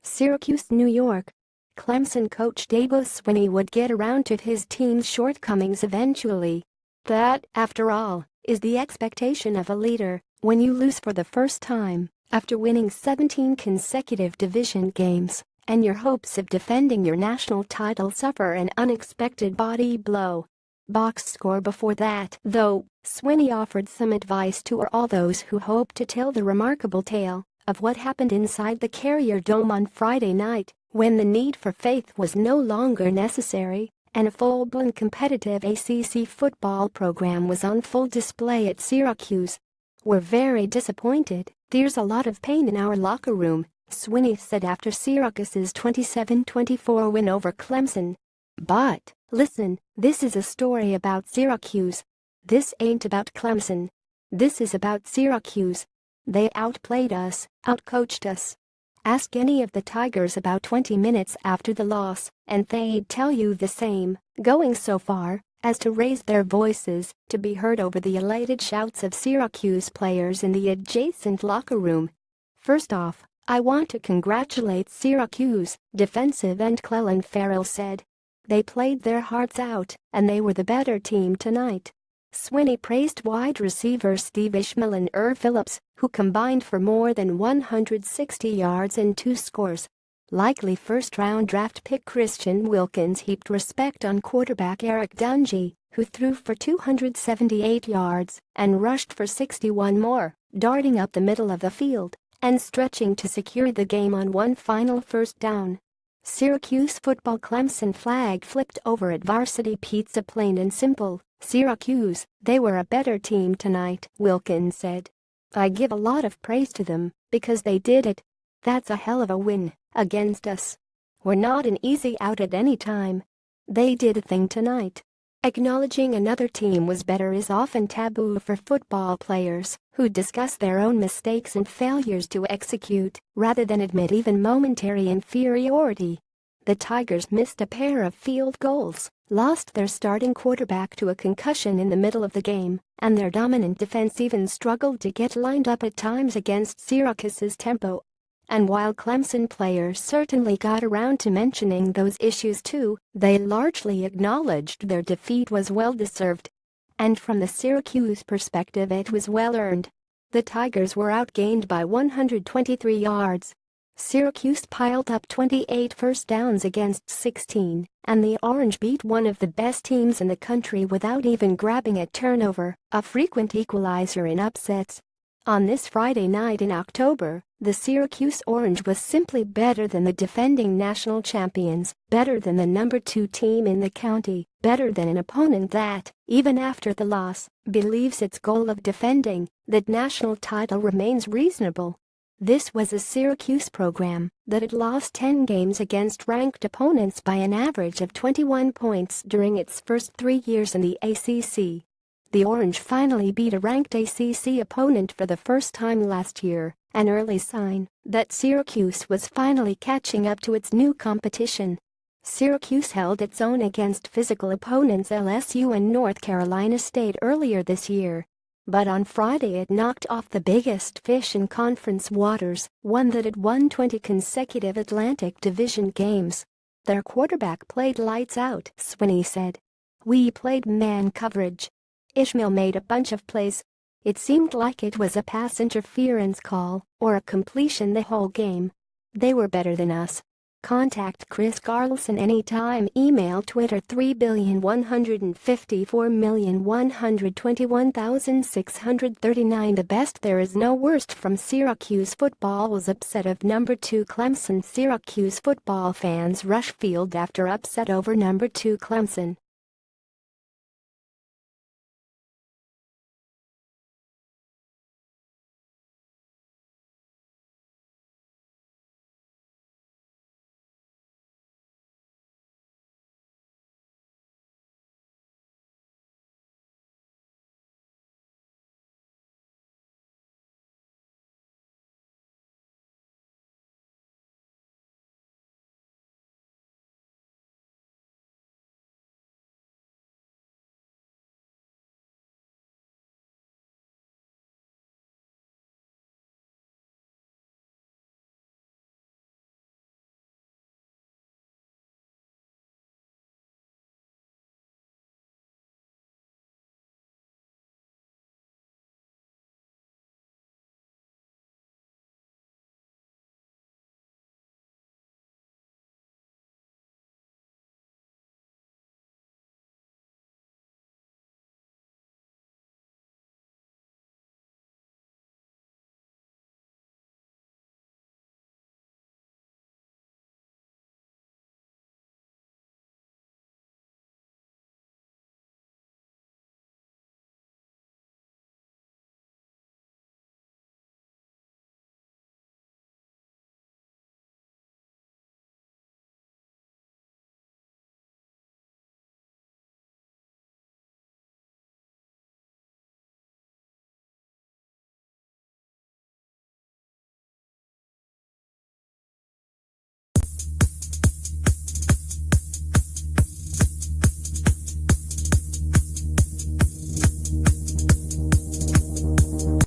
Syracuse, New York. Clemson coach Dabo Swinney would get around to his team's shortcomings eventually. That, after all, is the expectation of a leader when you lose for the first time after winning 17 consecutive division games and your hopes of defending your national title suffer an unexpected body blow. Box score before that, though, Swinney offered some advice to all those who hope to tell the remarkable tale of what happened inside the Carrier Dome on Friday night, when the need for faith was no longer necessary and a full-blown competitive ACC football program was on full display at Syracuse. "We're very disappointed. There's a lot of pain in our locker room," Swinney said after Syracuse's 27-24 win over Clemson. "But, listen, this is a story about Syracuse. This ain't about Clemson. This is about Syracuse. They outplayed us, outcoached us. Ask any of the Tigers about 20 minutes after the loss, and they'd tell you the same, going so far as to raise their voices to be heard over the elated shouts of Syracuse players in the adjacent locker room. First off, I want to congratulate Syracuse," defensive end Clellan Ferrell said. "They played their hearts out, and they were the better team tonight." Swinney praised wide receivers Steve Ishmael and Irv Phillips, who combined for more than 160 yards and 2 scores. Likely first-round draft pick Christian Wilkins heaped respect on quarterback Eric Dungy, who threw for 278 yards and rushed for 61 more, darting up the middle of the field and stretching to secure the game on one final first down. Syracuse football Clemson flag flipped over at Varsity Pizza. Plain and simple, Syracuse, they were a better team tonight, Wilkins said. "I give a lot of praise to them because they did it. That's a hell of a win against us. We're not an easy out at any time. They did a thing tonight." Acknowledging another team was better is often taboo for football players who discuss their own mistakes and failures to execute rather than admit even momentary inferiority. The Tigers missed a pair of field goals, lost their starting quarterback to a concussion in the middle of the game, and their dominant defense even struggled to get lined up at times against Syracuse's tempo. And while Clemson players certainly got around to mentioning those issues too, they largely acknowledged their defeat was well-deserved. And from the Syracuse perspective, it was well-earned. The Tigers were outgained by 123 yards. Syracuse piled up 28 first downs against 16, and the Orange beat one of the best teams in the country without even grabbing a turnover, a frequent equalizer in upsets. On this Friday night in October, the Syracuse Orange was simply better than the defending national champions, better than the number 2 team in the county, better than an opponent that, even after the loss, believes its goal of defending that national title remains reasonable. This was a Syracuse program that had lost 10 games against ranked opponents by an average of 21 points during its first 3 years in the ACC. The Orange finally beat a ranked ACC opponent for the first time last year, an early sign that Syracuse was finally catching up to its new competition. Syracuse held its own against physical opponents LSU and North Carolina State earlier this year. But on Friday it knocked off the biggest fish in conference waters, one that had won 20 consecutive Atlantic Division games. "Their quarterback played lights out," Swinney said. "We played man coverage. Ishmael made a bunch of plays. It seemed like it was a pass interference call or a completion the whole game. They were better than us." Contact Chris Carlson anytime. Email Twitter 3,154,121,639. The best there is no worst from Syracuse football was upset of number 2 Clemson. Syracuse football fans rush field after upset over number 2 Clemson.